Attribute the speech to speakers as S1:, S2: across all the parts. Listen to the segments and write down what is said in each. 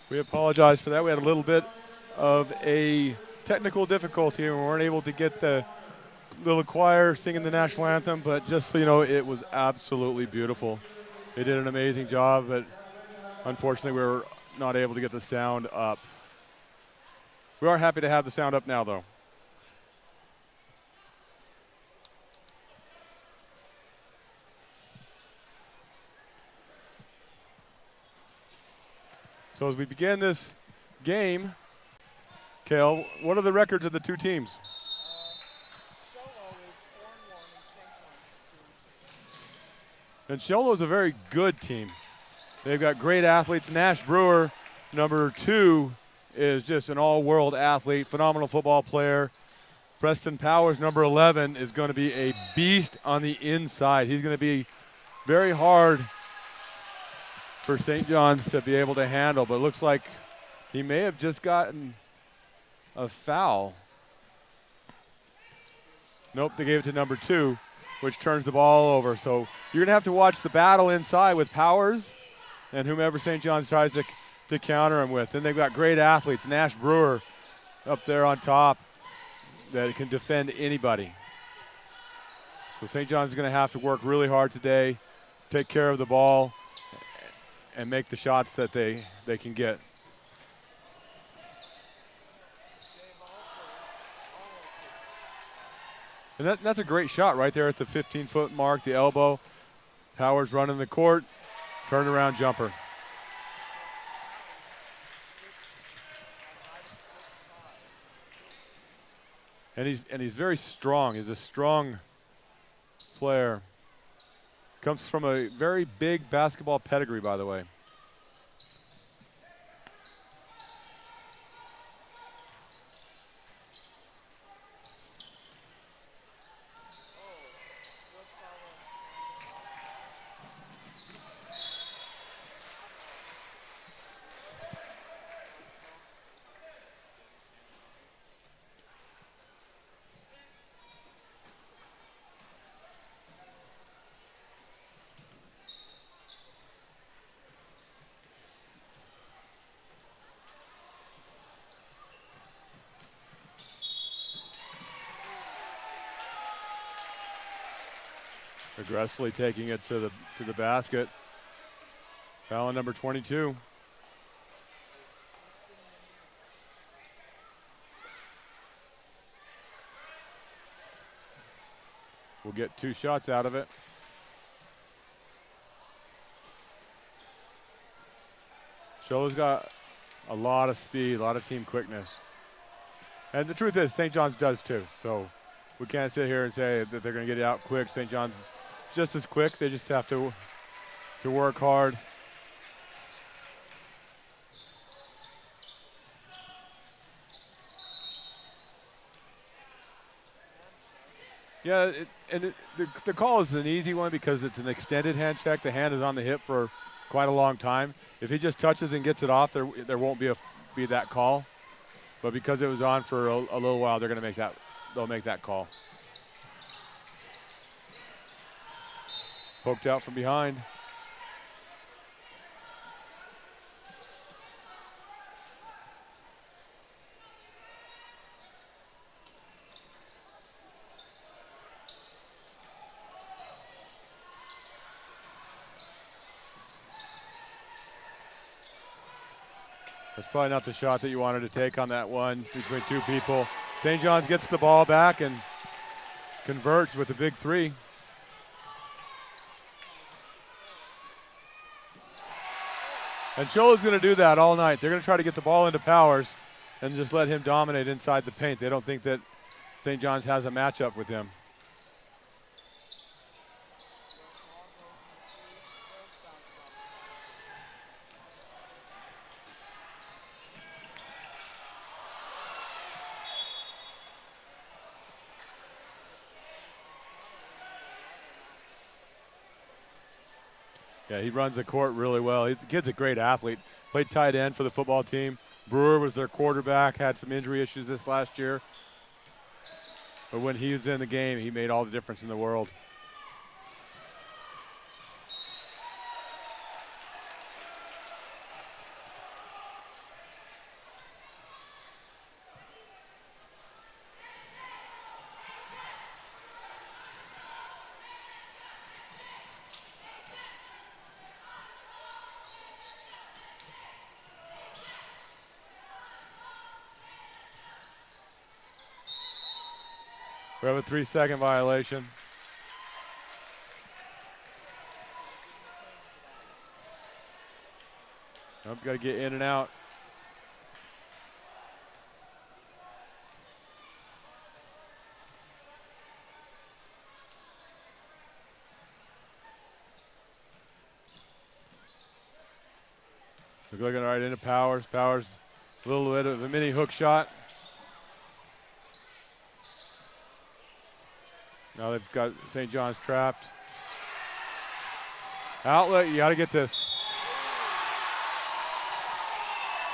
S1: We apologize for that. We had a little bit of a technical difficulty and we weren't able to get the little choir singing the national anthem, but just so you know, it was absolutely beautiful. They did an amazing job, but unfortunately we were not able to get the sound up. We are happy to have the sound up now, though. So as we begin this game, Kale, what are the records of the two teams? And Sholo is a very good team. They've got great athletes. Nash Brewer, number 2, is just an all-world athlete, phenomenal football player. Preston Powers, number 11, is going to be a beast on the inside. He's going to be very hard for St. John's to be able to handle, but it looks like he may have just gotten a foul. Nope, they gave it to number 2, which turns the ball over. So you're going to have to watch the battle inside with Powers and whomever St. John's tries to counter him with. Then they've got great athletes. Nash Brewer up there on top that can defend anybody. So St. John's is going to have to work really hard today, take care of the ball, and make the shots that they can get. And that's a great shot right there at the 15-foot mark, the elbow. Powers running the court, turnaround jumper. And he's very strong. He's a strong player. Comes from a very big basketball pedigree, by the way. Aggressively taking it to the basket. Foul on number 22. We'll get 2 shots out of it. Sholo's got a lot of speed, a lot of team quickness. And the truth is, St. John's does too. So we can't sit here and say that they're going to get it out quick. St. John's just as quick. They just have to work hard. Yeah, the call is an easy one because it's an extended hand check. The hand is on the hip for quite a long time. If he just touches and gets it off, there won't be that call. But because it was on for a little while, they'll make that call. Poked out from behind. That's probably not the shot that you wanted to take on that one between 2 people. St. John's gets the ball back and converts with a big 3. And Sholo's going to do that all night. They're going to try to get the ball into Powers and just let him dominate inside the paint. They don't think that St. John's has a matchup with him. Yeah, he runs the court really well. The kid's a great athlete. Played tight end for the football team. Brewer was their quarterback, had some injury issues this last year. But when he was in the game, he made all the difference in the world. We have a 3-second violation. Nope, got to get in and out. So looking right into Powers. Powers, a little bit of a mini hook shot. Now they've got St. John's trapped. Outlet, you got to get this.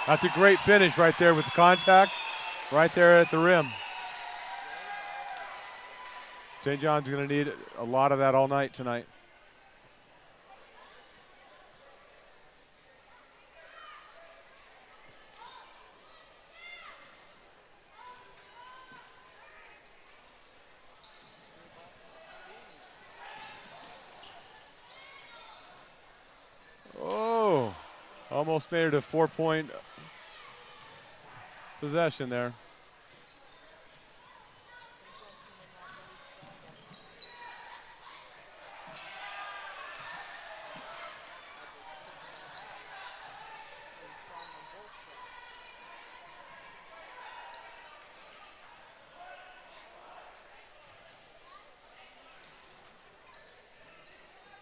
S1: That's a great finish right there with the contact, right there at the rim. St. John's going to need a lot of that all night tonight. Oh, almost made it a 4-point possession there.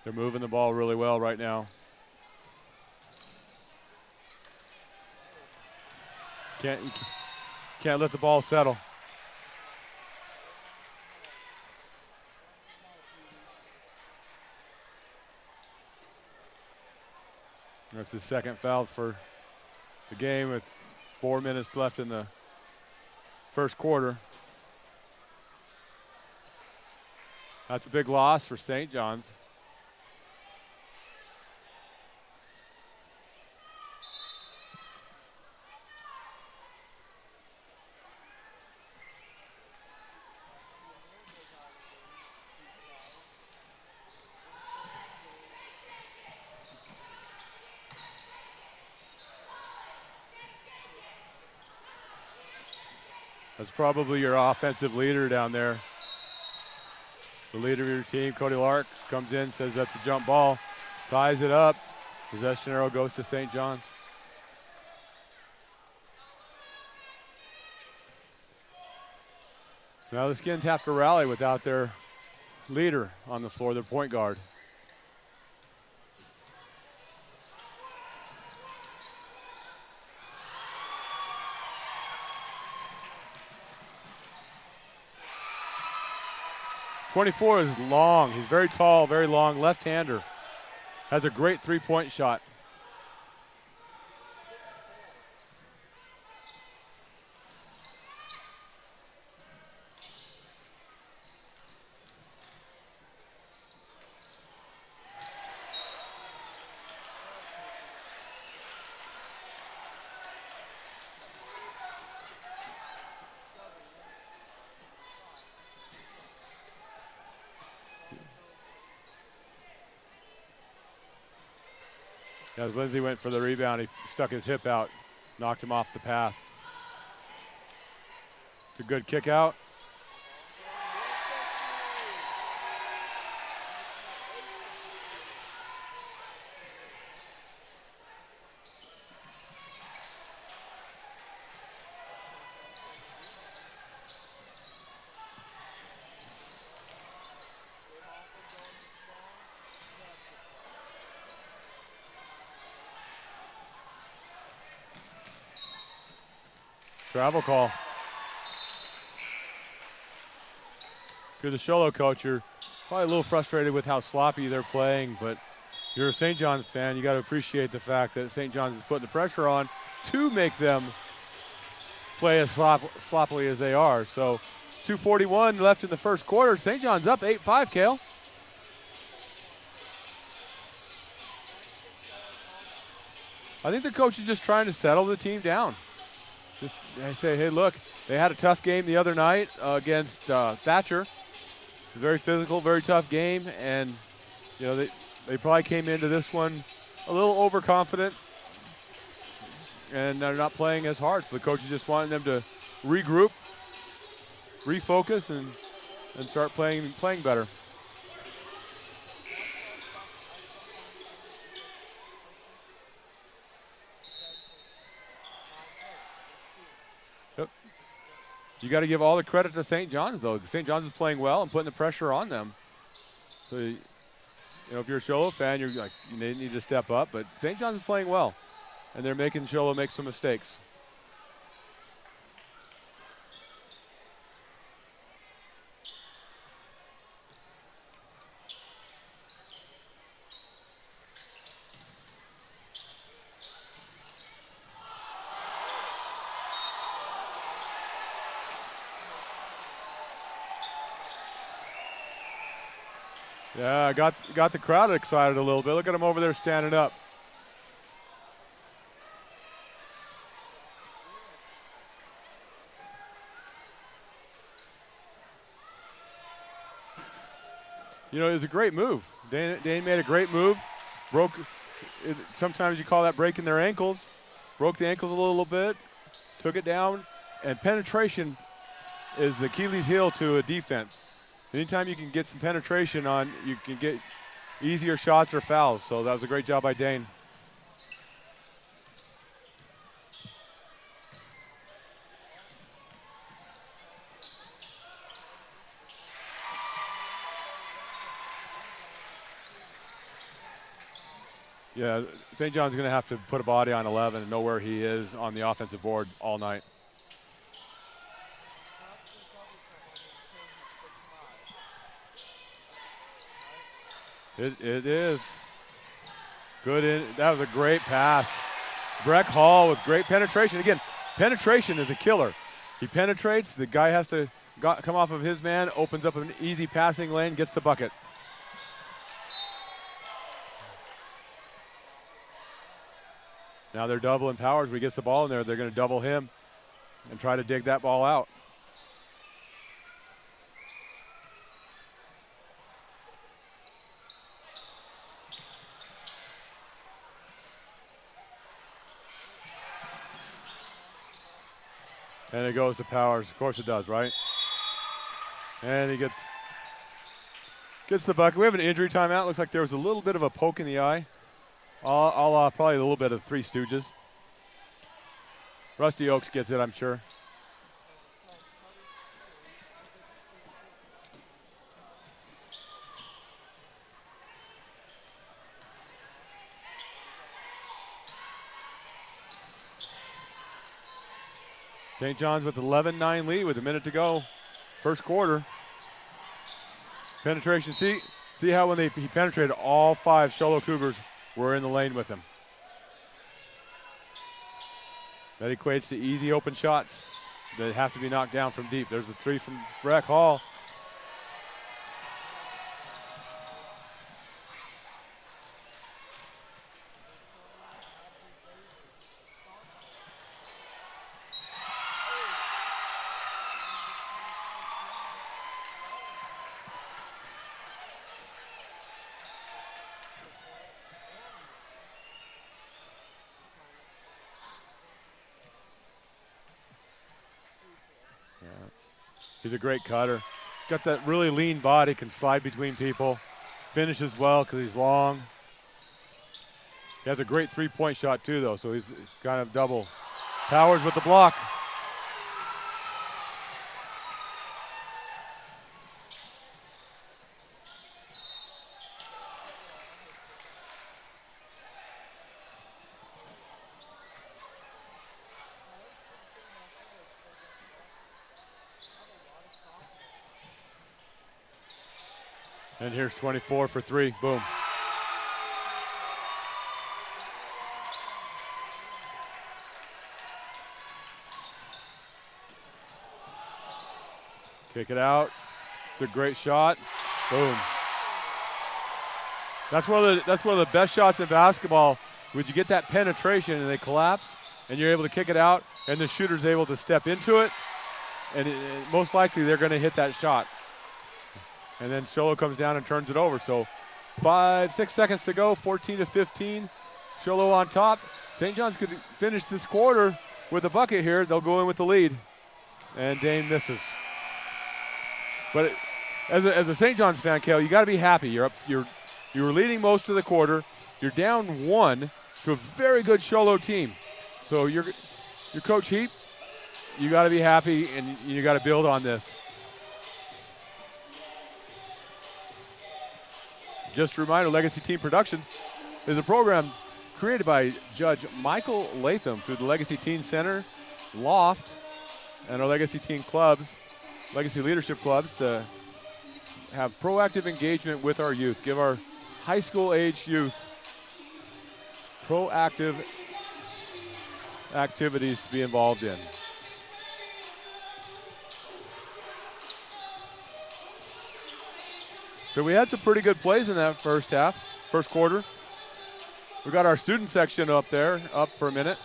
S1: They're moving the ball really well right now. Can't let the ball settle. That's his second foul for the game with 4 minutes left in the first quarter. That's a big loss for St. John's. That's probably your offensive leader down there. The leader of your team, Cody Lark, comes in, says that's a jump ball, ties it up. Possession arrow goes to St. John's. So now the Skins have to rally without their leader on the floor, their point guard. .24 is long. He's very tall, very long, left-hander. Has a great three-point shot. As Lindsay went for the rebound, he stuck his hip out, knocked him off the path. It's a good kick out. Travel call. If you're the Sholo coach, you're probably a little frustrated with how sloppy they're playing, but you're a St. John's fan, you got to appreciate the fact that St. John's is putting the pressure on to make them play as sloppily as they are. So 2:41 left in the first quarter. St. John's up 8-5, Kale. I think the coach is just trying to settle the team down. Just they say, hey, look, they had a tough game the other night against Thatcher. Very physical, very tough game, and you know they probably came into this one a little overconfident, and they're not playing as hard. So the coach is just wanting them to regroup, refocus, and start playing better. Yep. You got to give all the credit to St. John's, though. St. John's is playing well and putting the pressure on them. So, you know, if you're a Sholo fan, you're like, they need to step up. But St. John's is playing well, and they're making Sholo make some mistakes. Yeah, got the crowd excited a little bit. Look at them over there standing up. You know, it was a great move. Dane made a great move. Sometimes you call that breaking their ankles. Broke the ankles a little bit, took it down, and penetration is the Achilles heel to a defense. Anytime you can get some penetration on, you can get easier shots or fouls. So that was a great job by Dane. Yeah, St. John's going to have to put a body on 11 and know where he is on the offensive board all night. It is. Good. That was a great pass. Breck Hall with great penetration. Again, penetration is a killer. He penetrates. The guy has to come off of his man, opens up an easy passing lane, gets the bucket. Now they're doubling Powers. When he gets the ball in there, they're going to double him and try to dig that ball out. And it goes to Powers. Of course it does, right? And he gets the bucket. We have an injury timeout. Looks like there was a little bit of a poke in the eye. Probably a little bit of Three Stooges. Rusty Oaks gets it, I'm sure. St. John's with 11-9 lead with a minute to go. First quarter. Penetration. See how when he penetrated, all 5 Sholo Cougars were in the lane with him. That equates to easy open shots that have to be knocked down from deep. There's a 3 from Breck Hall. He's a great cutter. Got that really lean body, can slide between people. Finishes well because he's long. He has a great three-point shot too, though, so he's kind of double. Powers with the block. And here's 24 for 3. Boom. Kick it out. It's a great shot. Boom. That's one of the best shots in basketball. Would you get that penetration and they collapse, and you're able to kick it out, and the shooter's able to step into it, and most likely they're going to hit that shot. And then Show Low comes down and turns it over. So 6 seconds to go, 14-15. Show Low on top. St. John's could finish this quarter with a bucket here. They'll go in with the lead. And Dane misses. But as a St. John's fan, Kale, you got to be happy. You were leading most of the quarter. You're down 1 to a very good Show Low team. So your Coach Heap, you got to be happy, and you got to build on this. Just a reminder, Legacy Team Productions is a program created by Judge Michael Latham through the Legacy Teen Center, Loft, and our Legacy Teen Clubs, Legacy Leadership Clubs, to have proactive engagement with our youth, give our high school age youth proactive activities to be involved in. So we had some pretty good plays in that first quarter. We got our student section up there, up for a minute.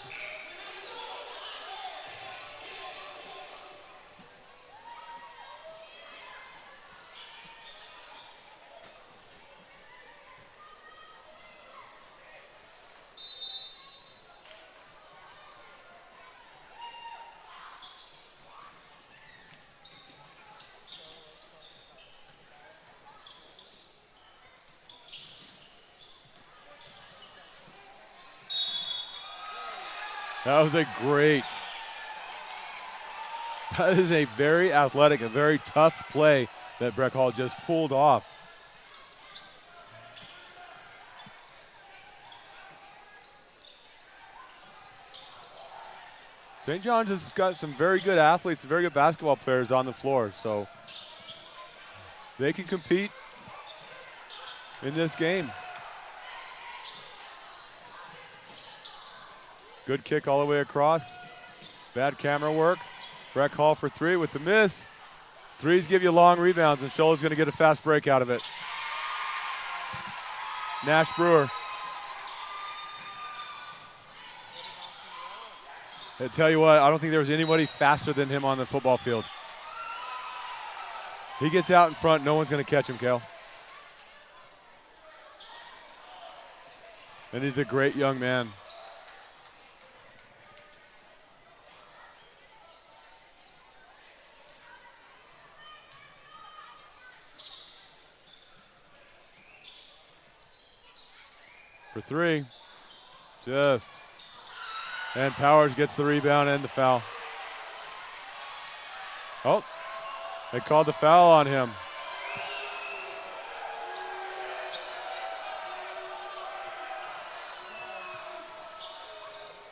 S1: That is a very athletic, a very tough play that Breck Hall just pulled off. St. John's has got some very good athletes, very good basketball players on the floor, so they can compete in this game. Good kick all the way across. Bad camera work. Breck Hall for 3 with the miss. Threes give you long rebounds, and Shoal's going to get a fast break out of it. Nash Brewer. I tell you what, I don't think there was anybody faster than him on the football field. He gets out in front, no one's going to catch him, Cal. And he's a great young man. For 3, and Powers gets the rebound and the foul. Oh, they called the foul on him.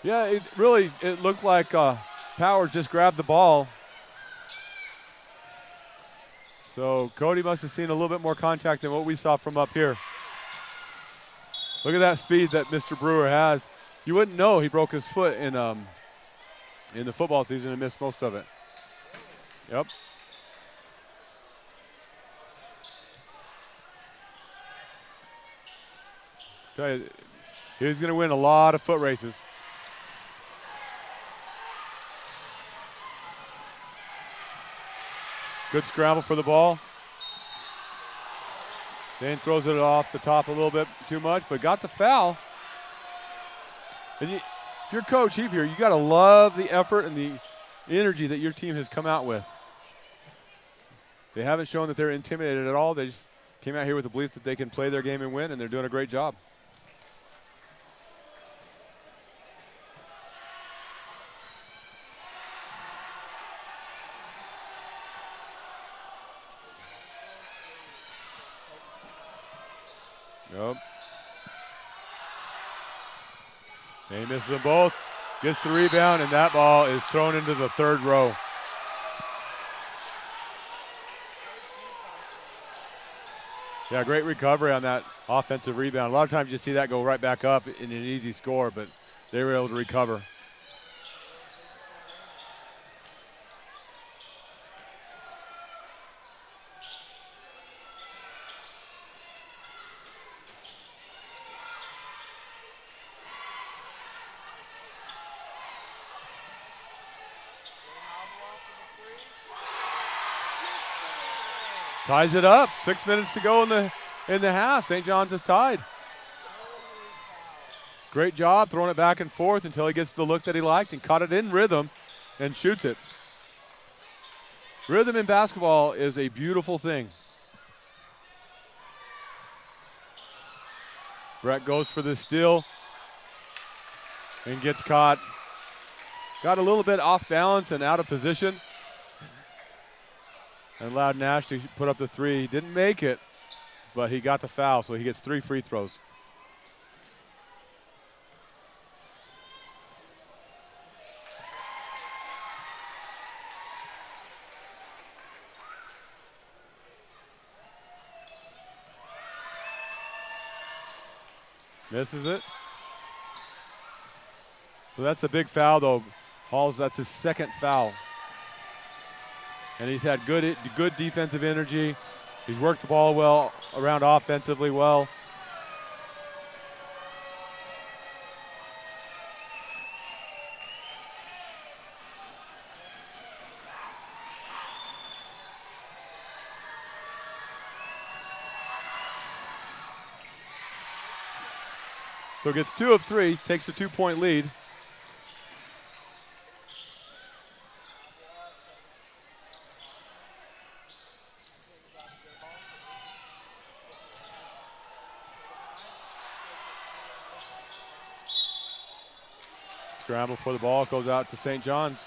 S1: Yeah, it looked like Powers just grabbed the ball. So Cody must have seen a little bit more contact than what we saw from up here. Look at that speed that Mr. Brewer has. You wouldn't know he broke his foot in the football season and missed most of it. Yep. Tell you, he's going to win a lot of foot races. Good scramble for the ball. Dane throws it off the top a little bit too much, but got the foul. And if you're Coach Heap here, you got to love the effort and the energy that your team has come out with. They haven't shown that they're intimidated at all. They just came out here with the belief that they can play their game and win, and they're doing a great job. Yep. And he misses them both, gets the rebound, and that ball is thrown into the third row. Yeah, great recovery on that offensive rebound. A lot of times you see that go right back up in an easy score, but they were able to recover. Ties it up. 6 minutes to go in the half. St. John's is tied. Great job throwing it back and forth until he gets the look that he liked and caught it in rhythm and shoots it. Rhythm in basketball is a beautiful thing. Brett goes for the steal and gets caught. Got a little bit off balance and out of position. And allowed Nash to put up the three. He didn't make it, but he got the foul, so he gets 3 free throws. Misses it. So that's a big foul, though. Halls, that's his second foul. And he's had good defensive energy. He's worked the ball well around offensively well. So gets 2 of 3, takes a 2-point lead. Scramble for the ball, goes out to St. John's.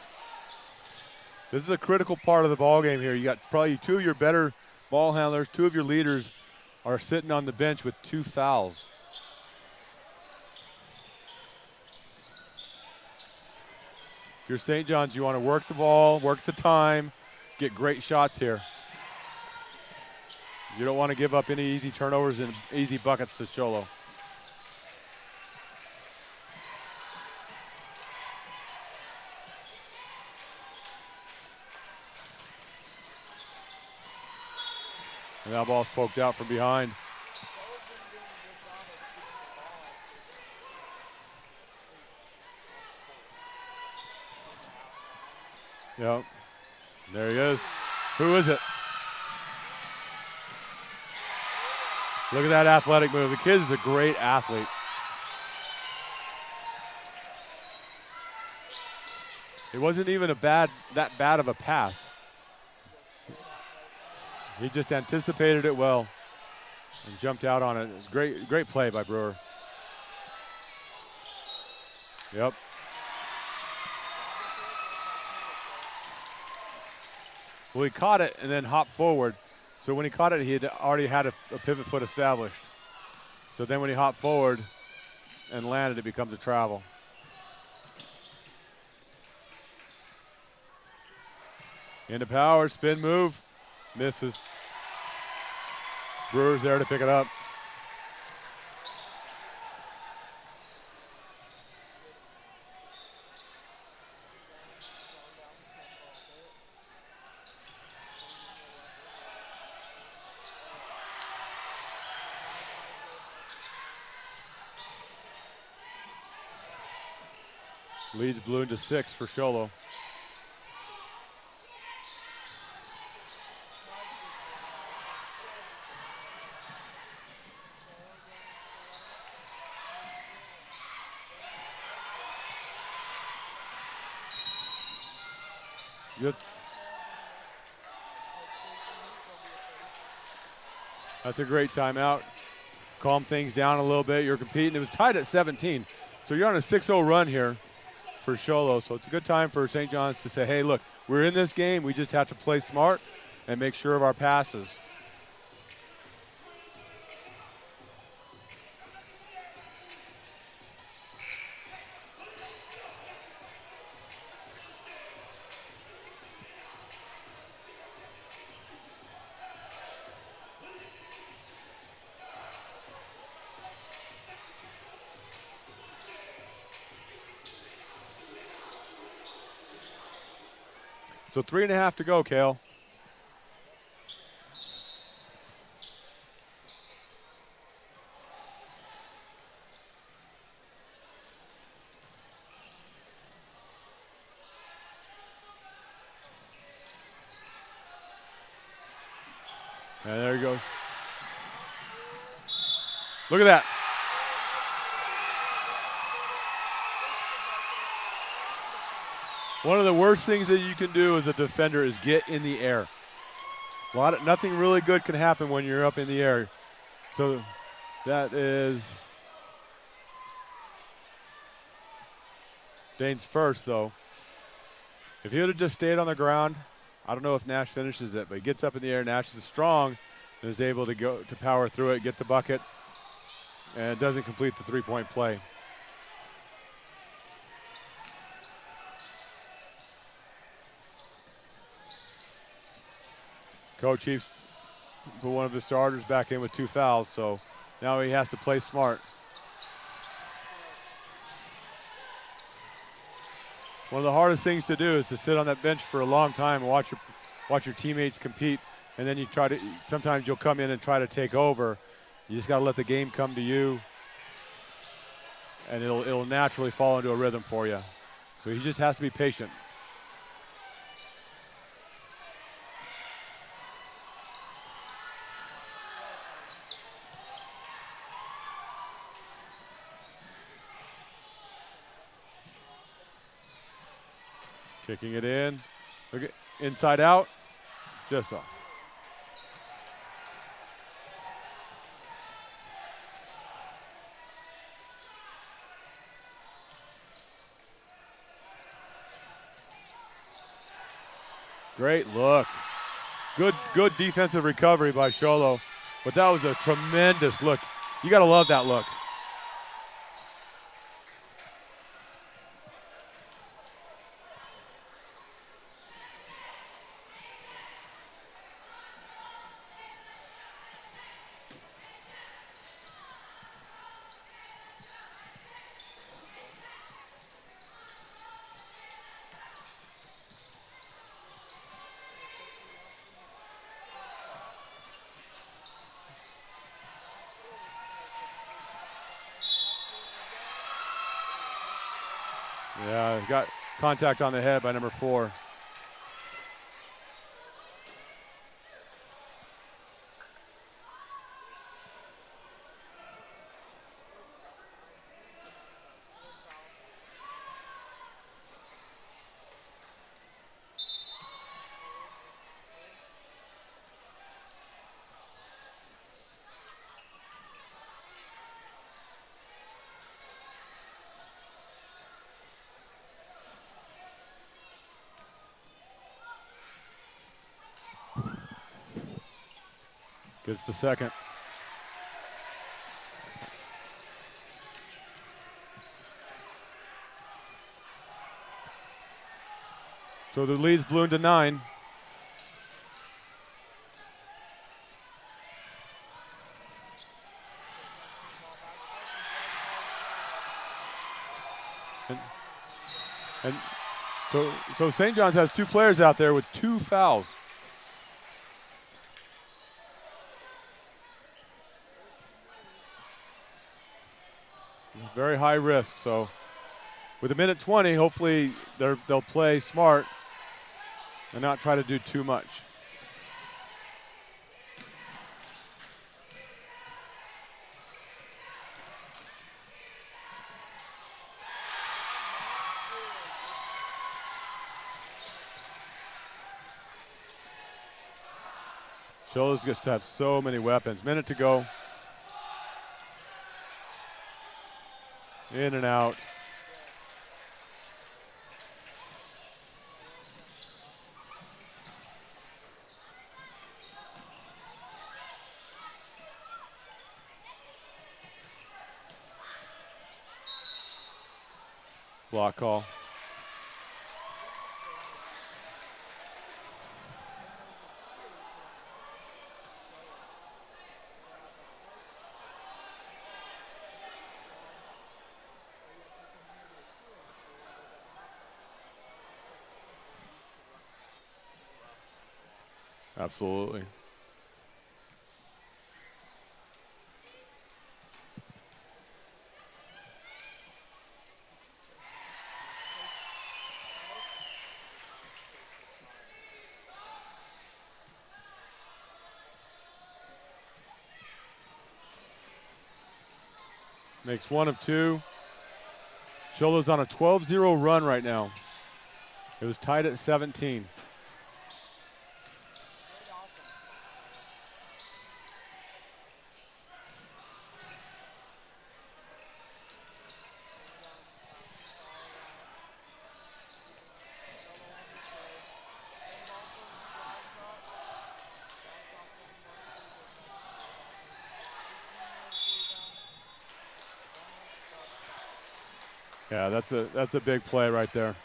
S1: This is a critical part of the ball game here. You got probably 2 of your better ball handlers, 2 of your leaders are sitting on the bench with 2 fouls. If you're St. John's, you want to work the ball, work the time, get great shots here. You don't want to give up any easy turnovers and easy buckets to Sholo. And that ball's poked out from behind. Yep. There he is. Who is it? Look at that athletic move. The kid is a great athlete. It wasn't even that bad of a pass. He just anticipated it well and jumped out on it. It was great play by Brewer. Yep. Well, he caught it and then hopped forward. So when he caught it, he had already had a pivot foot established. So then when he hopped forward and landed, it becomes a travel. Into power, spin move, misses. Brewer's there to pick it up. Leads Balloon to 6 for Sholo. Good. That's a great timeout. Calm things down a little bit. You're competing. It was tied at 17. So you're on a 6-0 run here for Sholo. So it's a good time for St. John's to say, hey, look, we're in this game. We just have to play smart and make sure of our passes. So 3.5 to go, Kale. And there he goes. Look at that. One of the worst things that you can do as a defender is get in the air. Nothing really good can happen when you're up in the air. So that is Dane's first, though. If he would have just stayed on the ground, I don't know if Nash finishes it, but he gets up in the air. Nash is strong and is able to go to power through it, get the bucket, and doesn't complete the three-point play. Coach Heaps put one of his starters back in with 2 fouls, so now he has to play smart. One of the hardest things to do is to sit on that bench for a long time and watch your teammates compete, and then sometimes you'll come in and try to take over. You just got to let the game come to you, and it'll naturally fall into a rhythm for you. So he just has to be patient. Kicking it in. Look at inside out. Just off. Great look. Good defensive recovery by Sholo. But that was a tremendous look. You got to love that look. Yeah, got contact on the head by number 4. Gets the second. So the lead's ballooned to 9. And so St. John's has 2 players out there with 2 fouls. Very high risk. So with 1:20, hopefully they'll play smart and not try to do too much. Sholo's just have so many weapons. Minute to go. In and out. Block call. Absolutely. Makes one of two. Show Lo's on a 12-0 run right now. It was tied at 17. Yeah, that's a big play right there.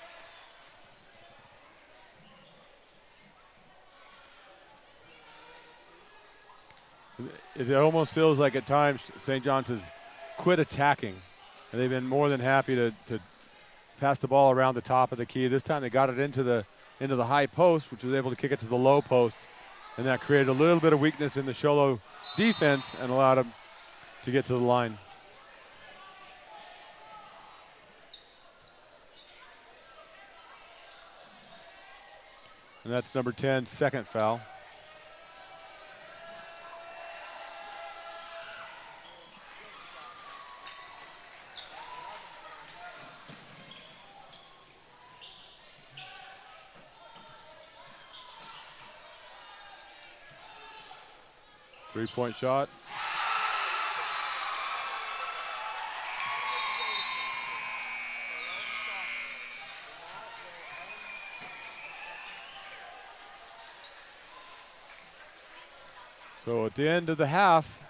S1: It almost feels like at times St. John's has quit attacking, and they've been more than happy to pass the ball around the top of the key. This time they got it into the high post, which was able to kick it to the low post, and that created a little bit of weakness in the Show Lo defense and allowed them to get to the line. And that's number 10, second foul. Three-point shot. So at the end of the half,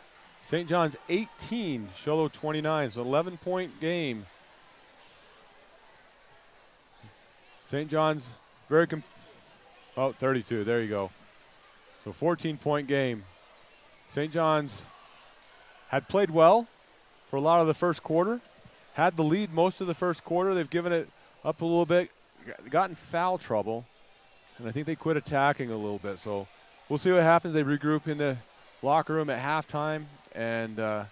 S1: St. John's 18, Show Lo 29, so 11-point game. St. John's very 32, there you go. So 14-point game. St. John's had played well for a lot of the first quarter, had the lead most of the first quarter. They've given it up a little bit, got in foul trouble, and I think they quit attacking a little bit. So we'll see what happens. They regroup in the locker room at halftime and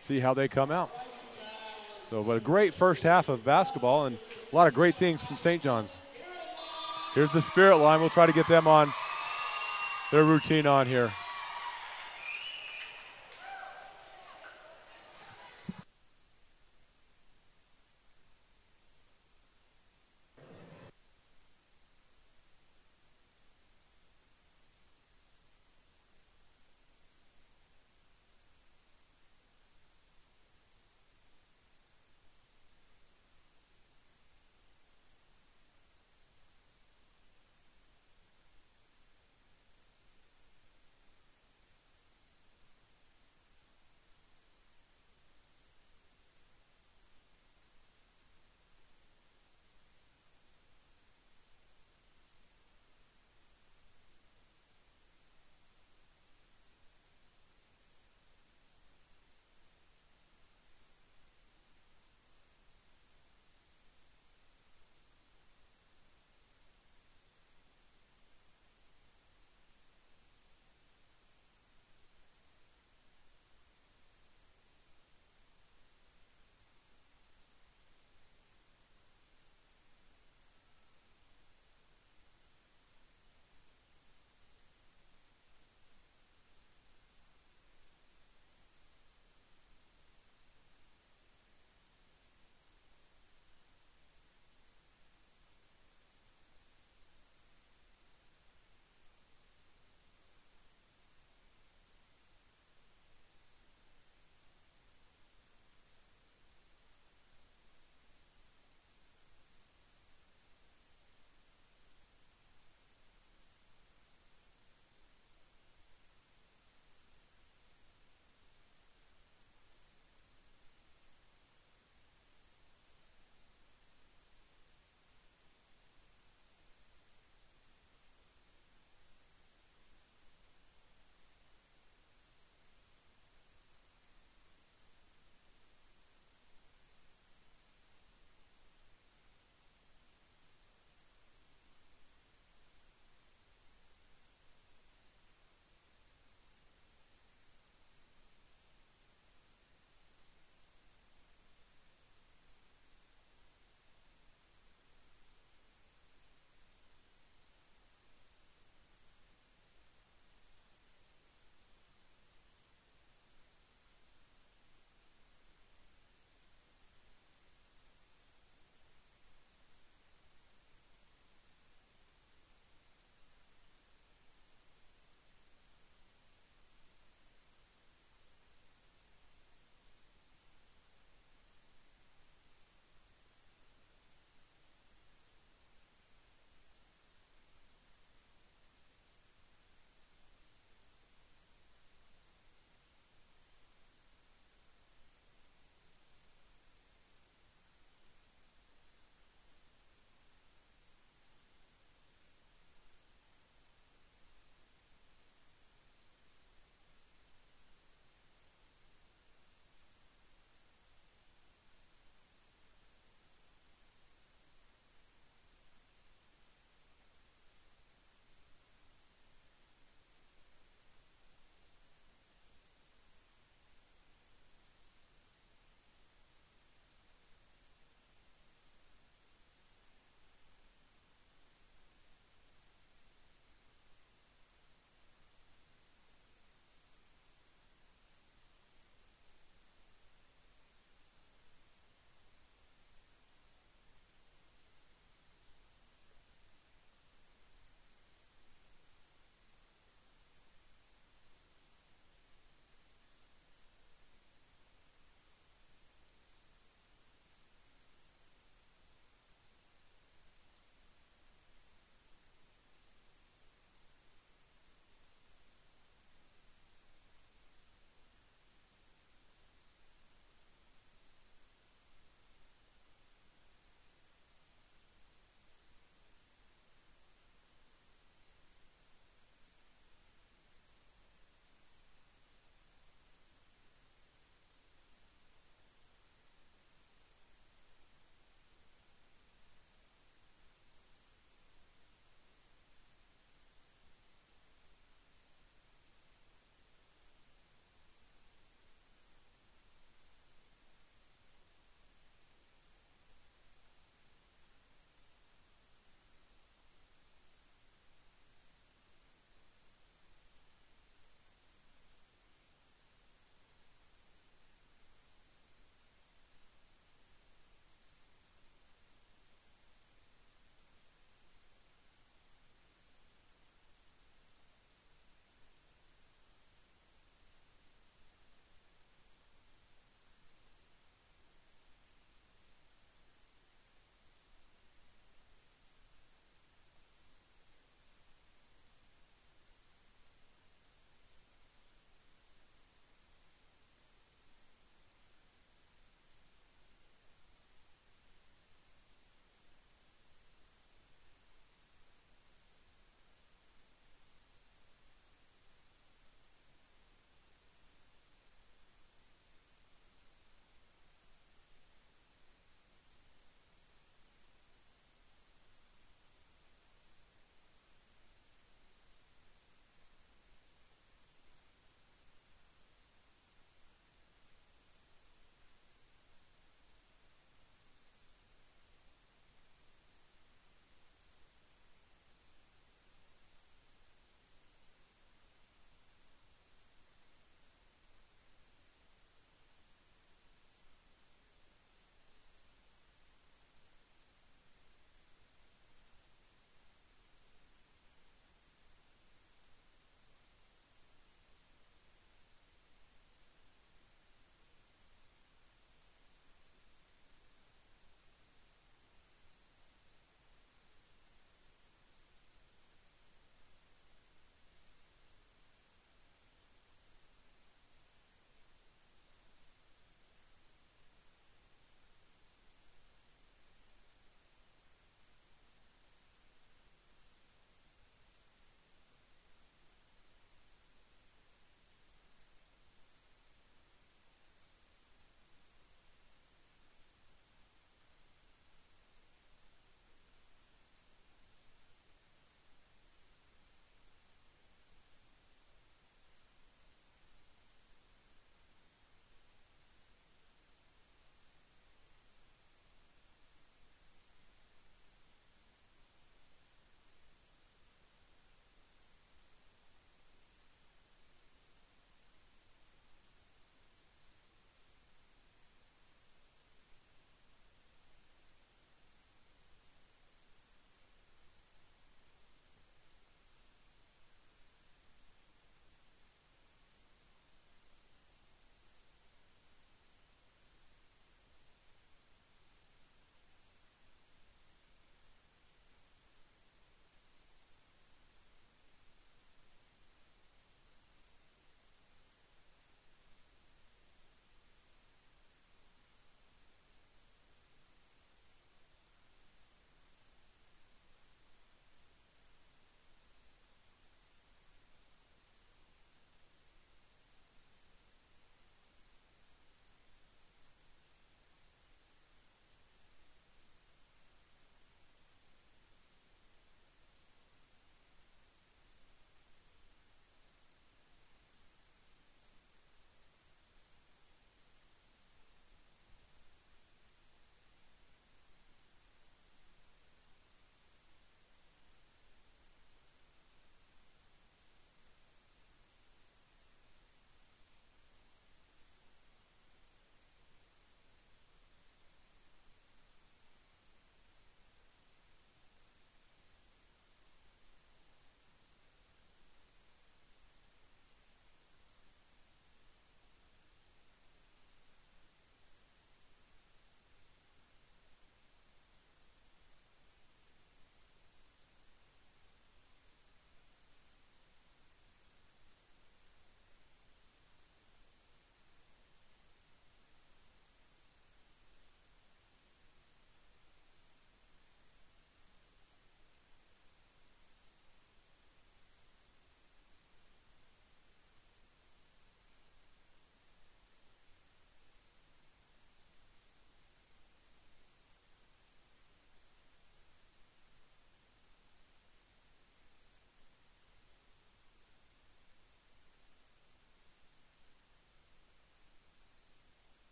S1: see how they come out. So, but a great first half of basketball and a lot of great things from St. John's. Here's the Spirit line. We'll try to get them on their routine on here.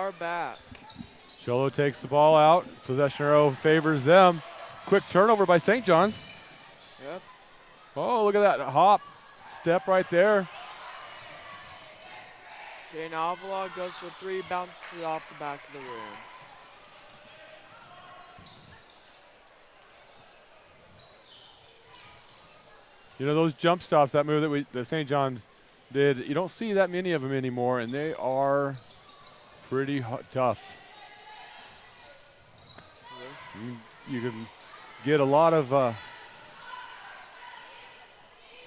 S2: are back.
S1: Sholo takes the ball out. Possession arrow favors them. Quick turnover by St. John's.
S2: Yep.
S1: Oh, look at that hop. Step right there.
S2: Dane Avila goes for 3, bounces it off the back of the rim.
S1: You know, those jump stops, that move that St. John's did, you don't see that many of them anymore, and they are pretty tough. You can get a lot of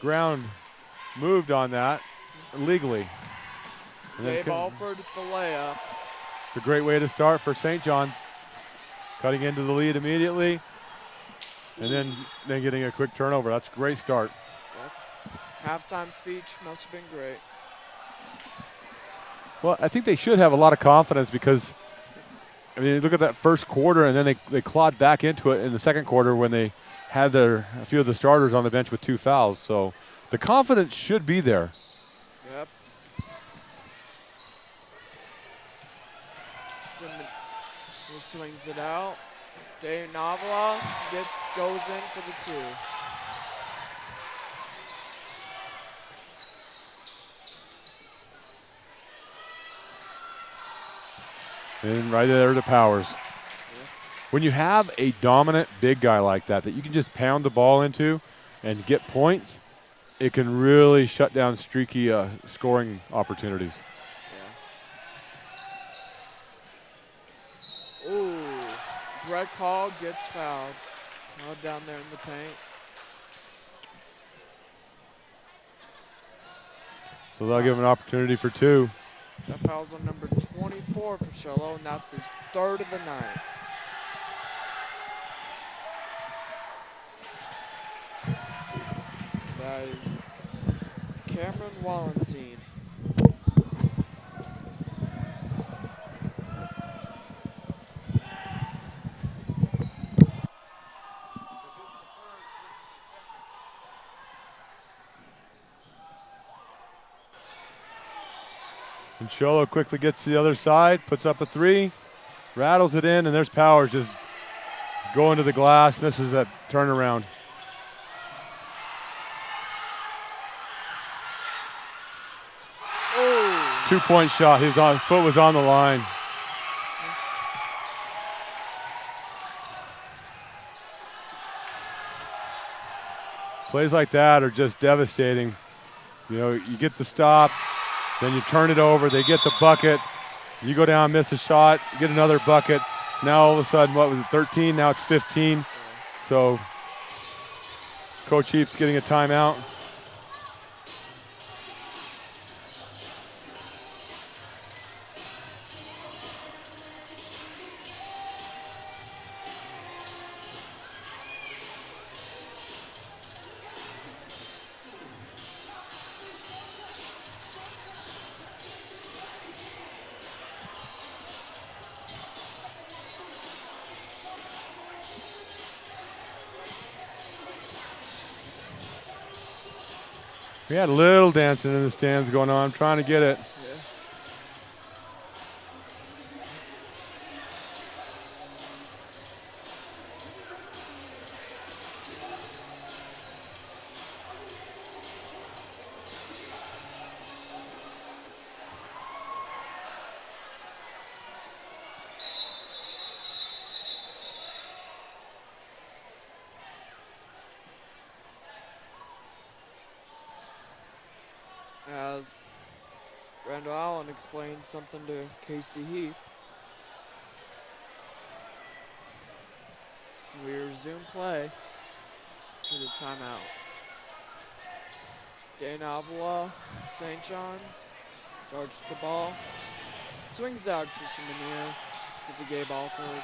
S1: ground moved on that legally.
S2: Gabe Alford the layup.
S1: It's a great way to start for St. John's. Cutting into the lead immediately, and then getting a quick turnover. That's a great start.
S2: Yep. Halftime speech must have been great.
S1: Well, I think they should have a lot of confidence because, I mean, look at that first quarter, and then they clawed back into it in the second quarter when they had a few of the starters on the bench with 2 fouls. So the confidence should be there.
S2: Yep. He swings it out. Dane Avila goes in for the
S1: 2. And right there to Powers. Yeah. When you have a dominant big guy like that you can just pound the ball into and get points, it can really shut down streaky scoring opportunities.
S2: Yeah. Ooh, Brett Hall gets fouled. Down there in the paint.
S1: So they'll give him an opportunity for 2.
S2: That foul's on number 24 for Sholo, and that's his 3rd of the night. That is Cameron Wallentine.
S1: And Sholo quickly gets to the other side, puts up a 3, rattles it in, and there's Powers just going to the glass, misses that turnaround.
S2: Oh.
S1: 2-point shot. His foot was on the line. Plays like that are just devastating. You know, you get the stop, then you turn it over, they get the bucket, you go down, miss a shot, get another bucket. Now all of a sudden, what was it, 13? Now it's 15. So Coach Heap's getting a timeout. We had a little dancing in the stands going on. I'm trying to get it.
S2: Yeah. As Randall Allen explains something to Casey Heap. We resume play for the timeout. Dane Avila, St. John's, charges the ball, swings out just from the near to the Gabe Alford.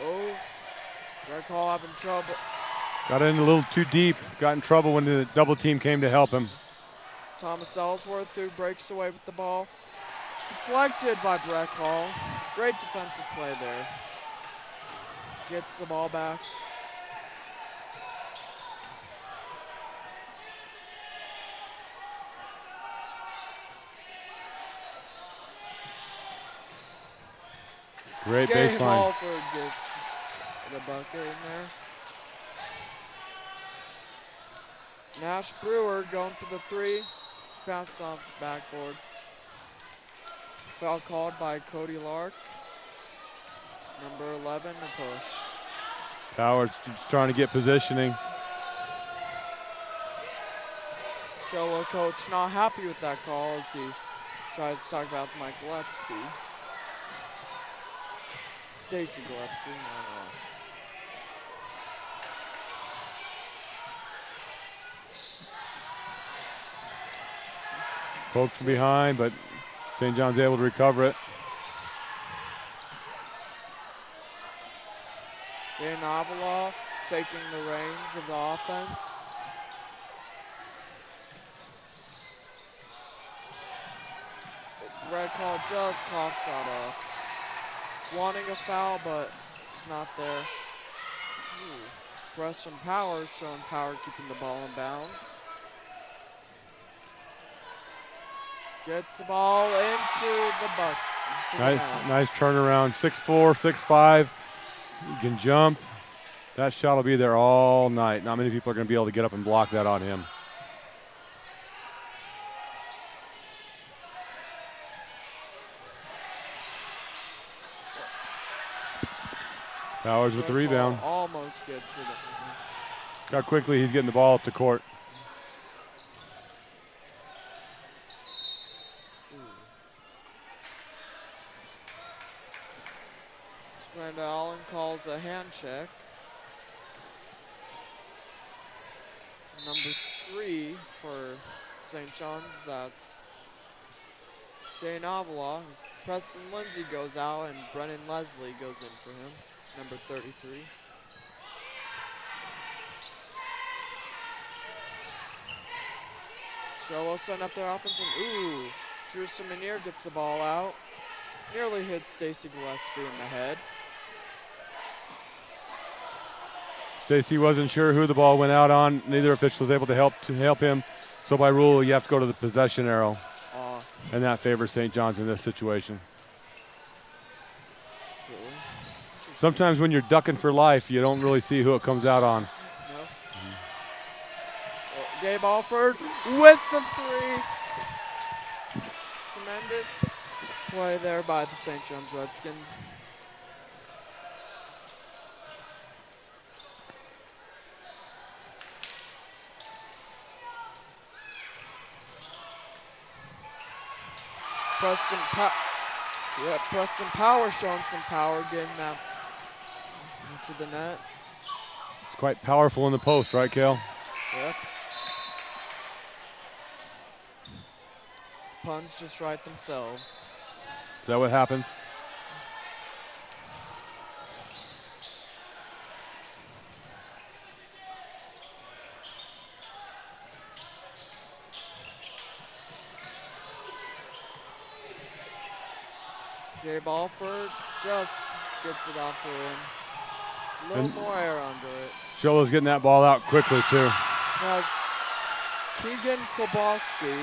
S2: Oh, Greg Hall having trouble.
S1: Got in a little too deep. Got in trouble when the double team came to help him.
S2: It's Thomas Ellsworth who breaks away with the ball. Deflected by Breck Hall. Great defensive play there. Gets the ball back.
S1: Great
S2: Gabe
S1: baseline.
S2: Alford gets the bucket in there. Nash Brewer going for the three. Bounce off the backboard. Foul called by Cody Lark. Number 11, a push.
S1: Howard's just trying to get positioning.
S2: Shola coach not happy with that call as he tries to talk about Mike Gillespie. Stacy Gillespie, no.
S1: Poked from behind, but St. John's able to recover it.
S2: Dan Avila taking the reins of the offense. Red call just coughs that up. Wanting a foul, but it's not there. Preston Power showing power, keeping the ball in bounds. Gets the ball into the bucket.
S1: Nice turnaround. 6'4", 6'5". He can jump. That shot will be there all night. Not many people are going to be able to get up and block that on him. Powers with the rebound.
S2: Almost gets it.
S1: How quickly he's getting the ball up the court.
S2: Brenda Allen calls a hand check. Number 3 for St. John's, that's Dane Avila. Preston Lindsay goes out and Brennan Leslie goes in for him, number 33. Shola setting up their offense and Drew Simonier gets the ball out. Nearly hits Stacy Gillespie in the head.
S1: Stacy wasn't sure who the ball went out on. Neither official was able to help him. So by rule, you have to go to the possession arrow. And that favors St. John's in this situation.
S2: Really?
S1: Sometimes when you're ducking for life, you don't really see who it comes out on.
S2: No. Gabe Alford with the three. Tremendous play there by the St. John's Redskins. Preston Power showing some power, getting that into the net.
S1: It's quite powerful in the post, right, Kale?
S2: Yep. Puns just write themselves.
S1: Is that what happens?
S2: Gabe Alford just gets it off the rim. A little more air under it.
S1: Shola's getting that ball out quickly, too.
S2: Now it's Keegan Kowalski,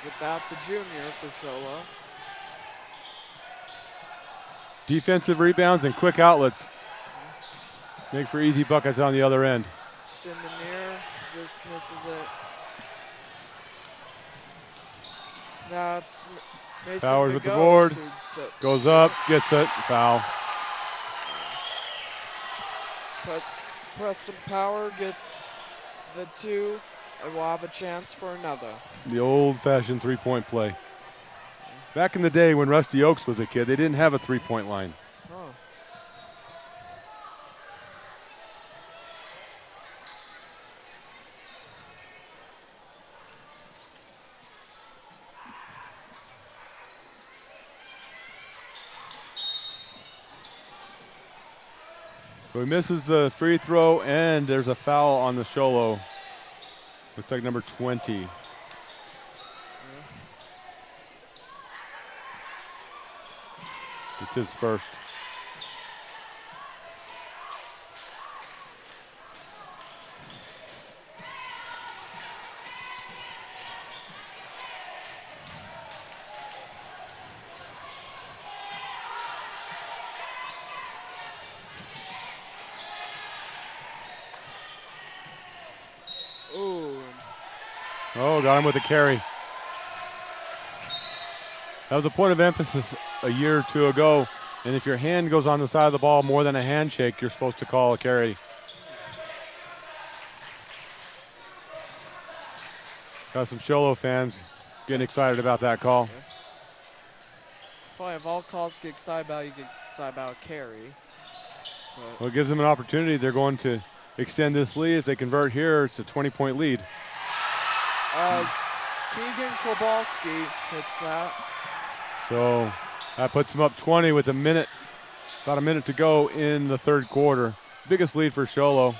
S2: without the junior for Shola.
S1: Defensive rebounds and quick outlets make for easy buckets on the other end.
S2: Stimonier just misses it. Now it's Mason
S1: Powers with the
S2: Magos
S1: board.
S2: who
S1: Goes up, gets it, foul.
S2: But Preston Power gets the two, and we'll have a chance for another.
S1: The old-fashioned three-point play. Back in the day when Rusty Oaks was a kid, they didn't have a three-point line.
S2: Oh.
S1: So he misses the free throw, and there's a foul on the Sholo. Looks like number 20.
S2: Yeah.
S1: It's his first. Oh, got him with a carry. That was a point of emphasis a year or two ago. And if your hand goes on the side of the ball more than a handshake, you're supposed to call a carry. Got some Sholo fans getting excited about that call.
S2: Yeah. Probably if all calls get excited about, you get excited about a carry.
S1: Well, it gives them an opportunity. They're going to extend this lead. If they convert here, it's a 20-point lead.
S2: As Keegan Kowalski hits that.
S1: So that puts them up 20 with about a minute to go in the third quarter. Biggest lead for Sholo.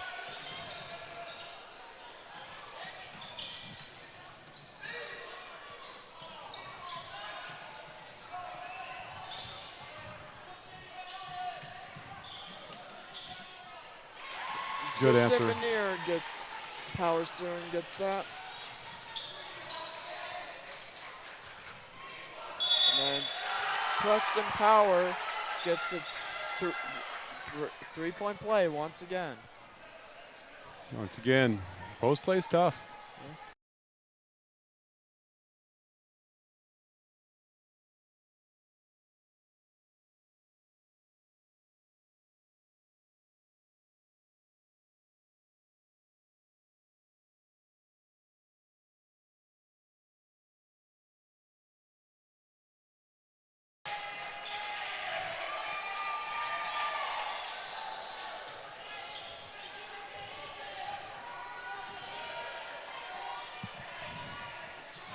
S1: Good
S2: Tristan
S1: answer.
S2: Veneer powers through and gets that. And then Preston Power gets a three-point play once again.
S1: Once again, post play's tough.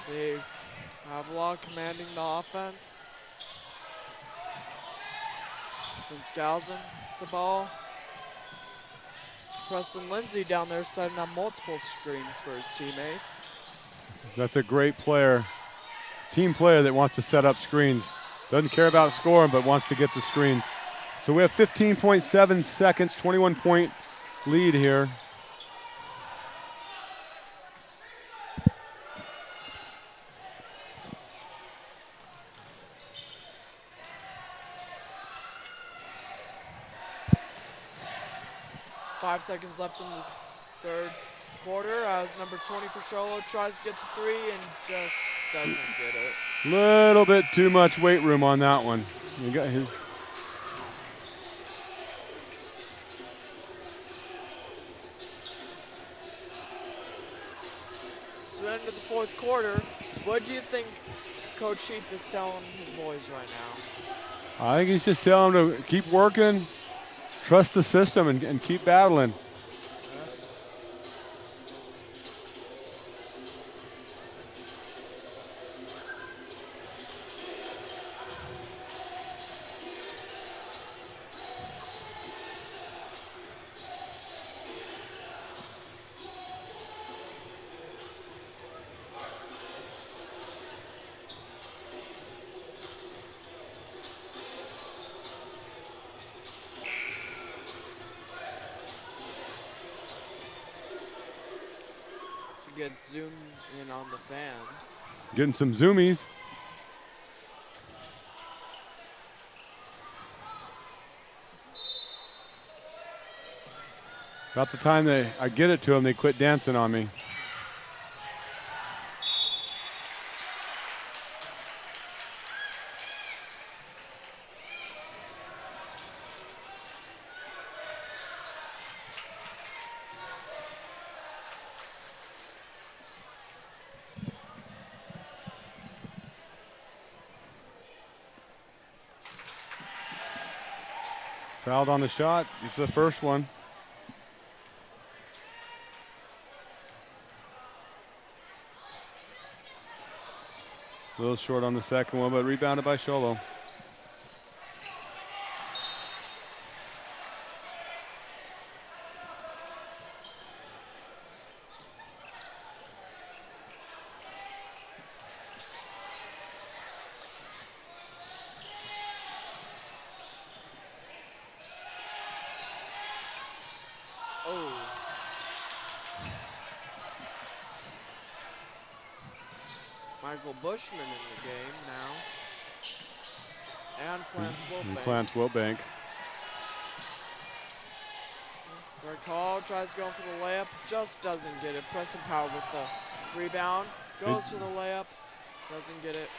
S2: They have a lot commanding the offense. Then Skousen the ball. Preston Lindsay down there setting up multiple screens for his teammates.
S1: That's a great player. Team player that wants to set up screens. Doesn't care about scoring, but wants to get the screens. So we have 15.7 seconds, 21-point lead here.
S2: .5 seconds left in the third quarter as number 20 for Sholo tries to get the three and just doesn't get it.
S1: Little bit too much weight room on that one. You got his.
S2: So into the fourth quarter, what do you think Coach Sheep is telling his boys right now?
S1: I think he's just telling them to keep working, trust the system, and keep battling.
S2: Get zoomed in on the fans.
S1: Getting some zoomies. About the time I get it to them, they quit dancing on me. Fouled on the shot. It's the first one. A little short on the second one, but rebounded by Sholo.
S2: Michael Bushman in the game now. And Clarence Wilbank.
S1: Clarence Wilbank.
S2: Greg Hall tries to go for the layup, just doesn't get it. Preston Power with the Rebound. Goes for the layup. Doesn't get it.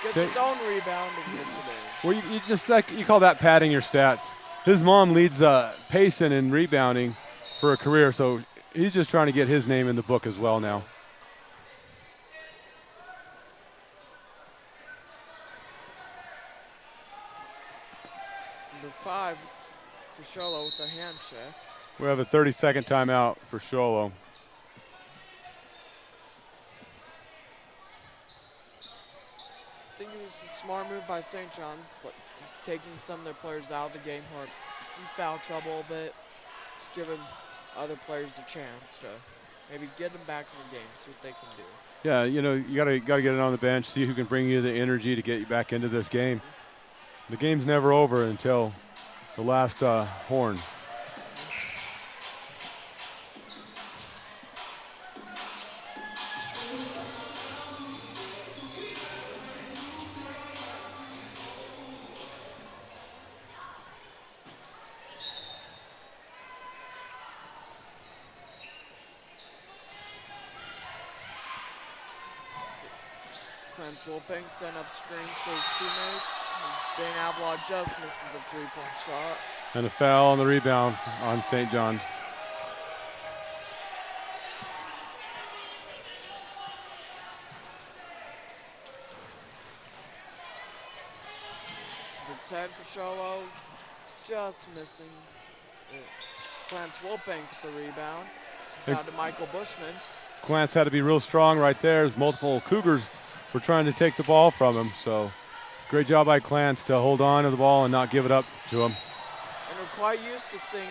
S2: Gets
S1: Okay.
S2: his own rebound and gets it in.
S1: Well, you just like you call that padding your stats. His mom leads Payson in rebounding for a career, so he's just trying to get his name in the book as well now.
S2: Number 5 for Sholo with a hand check.
S1: We have a 30-second timeout for Sholo.
S2: I think it was a smart move by St. John's, like, taking some of their players out of the game who are in foul trouble a bit. Just giving other players a chance to maybe get them back in the game, see what they can do.
S1: Yeah, you know, you gotta get it on the bench, see who can bring you the energy to get you back into this game. The game's never over until the last horn.
S2: Clarence Wolping setting up screens for his teammates. As Dane Avila just misses the three-point shot.
S1: And a foul on the rebound on St. John's.
S2: Number 10 for Sholo. It's just missing it. Clarence Wolping with the rebound. It's out to Michael Bushman.
S1: Clance had to be real strong right there as multiple Cougars were trying to take the ball from him. So great job by Clance to hold on to the ball and not give it up to him.
S2: And we're quite used to seeing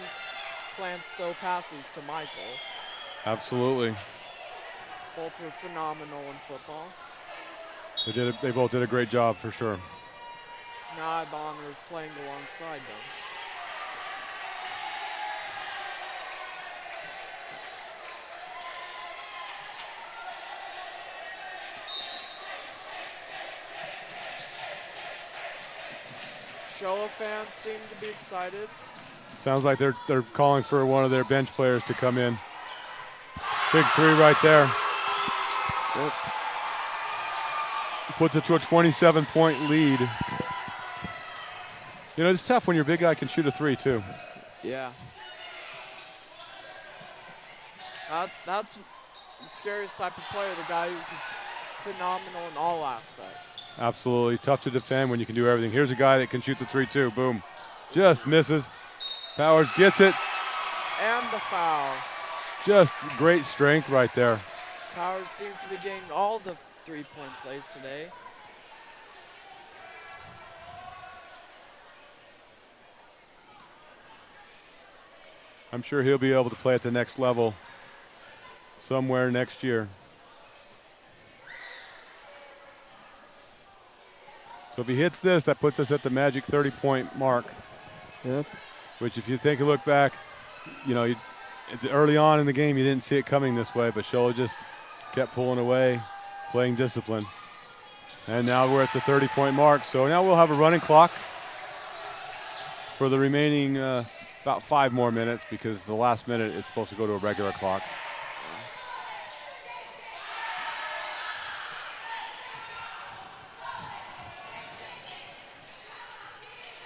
S2: Clance throw passes to Michael.
S1: Absolutely.
S2: Both were phenomenal in football.
S1: They both did a great job for sure.
S2: Now Bonner is playing alongside them. Sholo fans seem to be excited.
S1: Sounds like they're calling for one of their bench players to come in. Big three right there. Yep. Puts it to a 27-point lead. You know, it's tough when your big guy can shoot a three too.
S2: Yeah. That's the scariest type of player, the guy who's phenomenal in all aspects.
S1: Absolutely. Tough to defend when you can do everything. Here's a guy that can shoot the three too. Boom. Just misses. Powers gets it.
S2: And the foul.
S1: Just great strength right there.
S2: Powers seems to be getting all the three-point plays today.
S1: I'm sure he'll be able to play at the next level somewhere next year. So if he hits this, that puts us at the magic 30-point mark.
S2: Yep.
S1: Which if you take a look back, you know, early on in the game, you didn't see it coming this way, but Sholo just kept pulling away, playing discipline. And now we're at the 30-point mark. So now we'll have a running clock for the remaining about 5 more minutes because the last minute is supposed to go to a regular clock.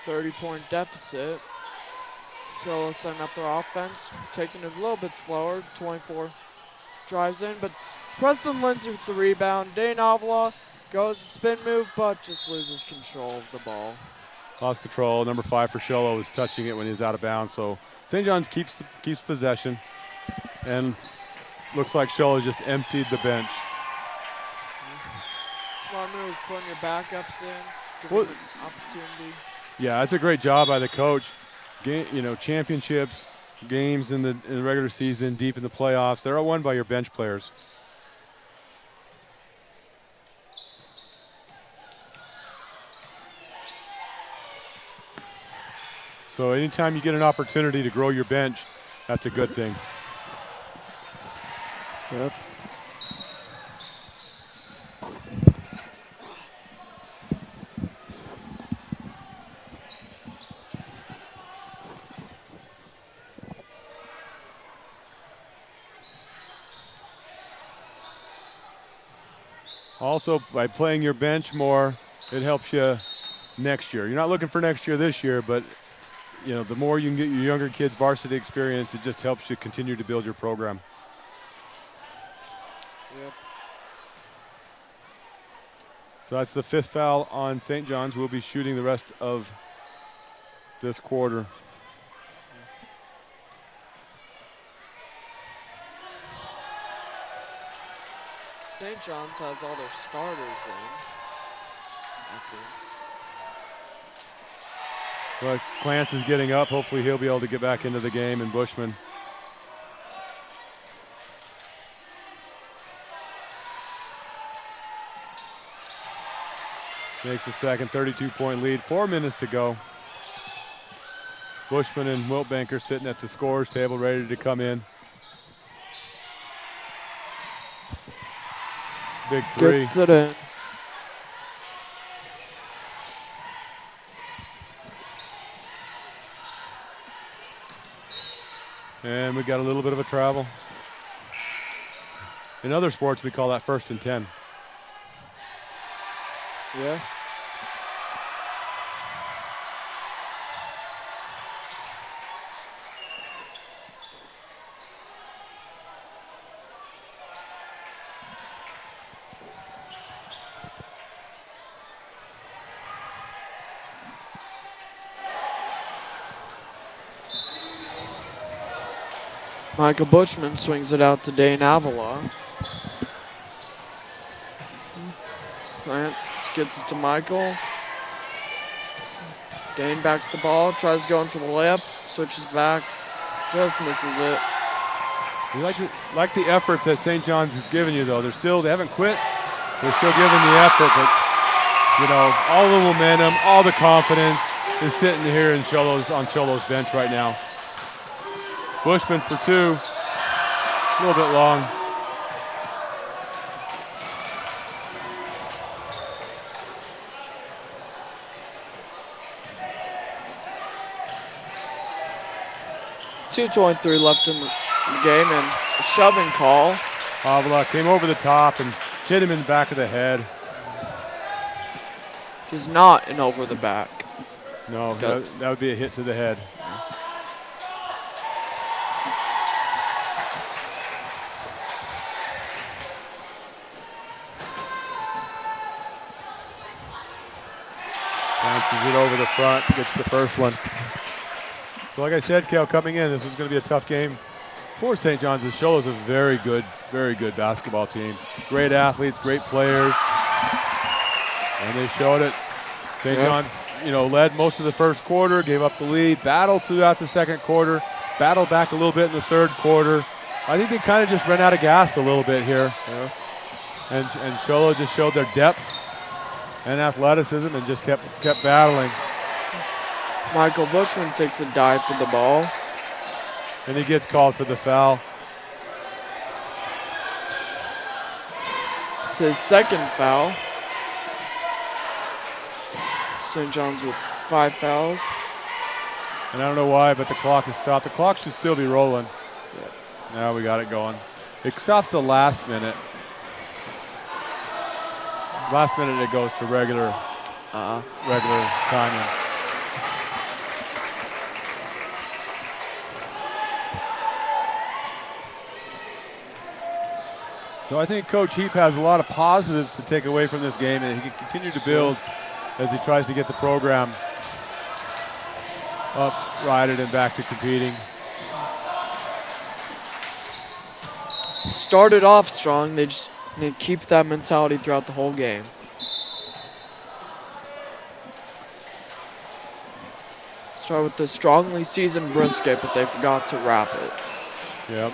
S2: .30-point deficit. Sholo setting up their offense, taking it a little bit slower. 24 drives in, but Preston Lindsay with the rebound. Dane Avila goes spin move, but just loses control of the ball.
S1: Lost control. Number 5 for Sholo was touching it when he was out of bounds. So St. John's keeps possession, and looks like Sholo just emptied the bench.
S2: Smart move, putting your backups in, giving them opportunity.
S1: Yeah, that's a great job by the coach. You know, championships, games in the regular season, deep in the playoffs, they're all won by your bench players. So anytime you get an opportunity to grow your bench, that's a good thing.
S2: Yep.
S1: Also, by playing your bench more, it helps you next year. You're not looking for next year this year, but the more you can get your younger kids varsity experience, it just helps you continue to build your program.
S2: Yep.
S1: So that's the 5th foul on St. John's. We'll be shooting the rest of this quarter.
S2: St. John's has all their starters in.
S1: But Clance is getting up. Hopefully he'll be able to get back into the game, and Bushman. Makes the second 32-point lead. 4 minutes to go. Bushman and Wiltbanker sitting at the scorer's table ready to come in. Big three.
S2: Gets it in.
S1: And we got a little bit of a travel. In other sports, we call that 1st and 10.
S2: Yeah. Michael Bushman swings it out to Dane Avila. Clance gets it to Michael. Dane back the ball, tries going for the layup, switches back, just misses it.
S1: You like the effort that St. John's has given you, though. They haven't quit. They're still giving the effort, but all the momentum, all the confidence is sitting here on Cholo's bench right now. Bushman for 2, a little bit long.
S2: .223 left in the game, and a shoving call.
S1: Avila came over the top and hit him in the back of the head.
S2: He's not an over the back.
S1: No, that would be a hit to the head. Bounces it over the front, gets the first one. So like I said, Cal, coming in, this was going to be a tough game for St. John's. Show is a very good basketball team. Great athletes, great players, and they showed it. St. John's, led most of the first quarter, gave up the lead, battled throughout the second quarter, battled back a little bit in the third quarter. I think they kind of just ran out of gas a little bit here.
S2: Yeah.
S1: And Sholo just showed their depth and athleticism and just kept battling.
S2: Michael Bushman takes a dive for the ball.
S1: And he gets called for the foul.
S2: It's his second foul. St. John's with 5 fouls.
S1: And I don't know why, but the clock is stopped. The clock should still be rolling.
S2: Yep.
S1: Now we got it going. It stops the last minute. Last minute it goes to regular timing. So I think Coach Heap has a lot of positives to take away from this game, and he can continue to build as he tries to get the program uprighted and back to competing.
S2: Started off strong. They just need to keep that mentality throughout the whole game. Start with the strongly seasoned brisket, but they forgot to wrap it.
S1: Yep.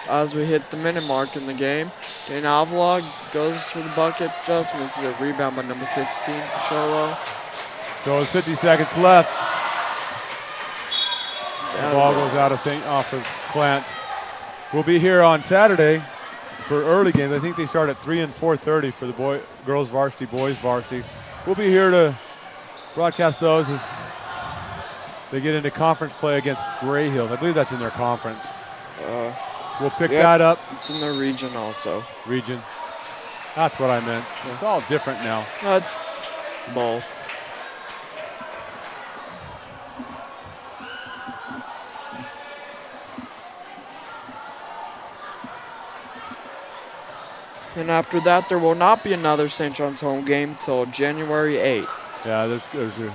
S2: As we hit the minute mark in the game, Dane Avila goes for the bucket, just misses a rebound by number 15 for Cholo.
S1: So it's 50 seconds left. The ball goes off of Clance. We'll be here on Saturday for early games. I think they start at 3 and 4:30 for the girls varsity, boys varsity. We'll be here to broadcast those as they get into conference play against Gray Hills. I believe that's in their conference. We'll pick
S2: Yep.
S1: that up.
S2: It's in the region also.
S1: Region. That's what I meant. It's all different now.
S2: That's both. And after that, there will not be another St. John's home game till January 8th.
S1: Yeah, there's a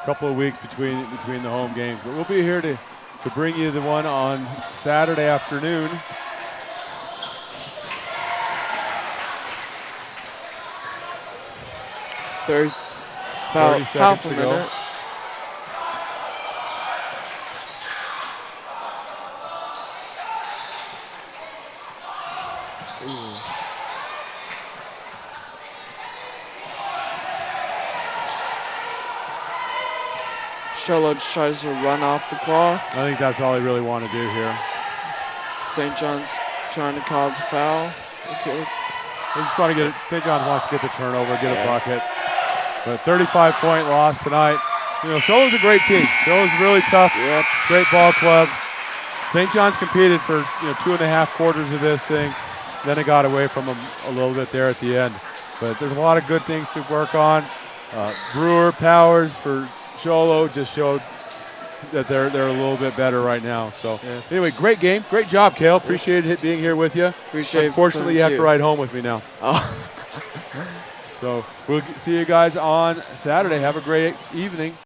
S1: couple of weeks between the home games, but we'll be here to bring you the one on Saturday afternoon.
S2: About
S1: 30
S2: half a
S1: seconds to go.
S2: minute. Sholo tries to run off the clock.
S1: I think that's all they really want to do here.
S2: St. John's trying to cause a foul. Okay.
S1: They just want to get it. St. John's wants to get the turnover, get a bucket. But 35-point loss tonight. You know, Sholo's a great team. Sholo's really tough.
S2: Yep.
S1: Great ball club. St. John's competed for 2.5 quarters of this thing. Then it got away from them a little bit there at the end. But there's a lot of good things to work on. Brewer, Powers for Sholo just showed that they're a little bit better right now. So anyway, great game. Great job, Kale. Appreciate it being here with you.
S2: Appreciate it.
S1: Unfortunately, you have to ride home with me now.
S2: Oh.
S1: So we'll see you guys on Saturday. Have a great evening.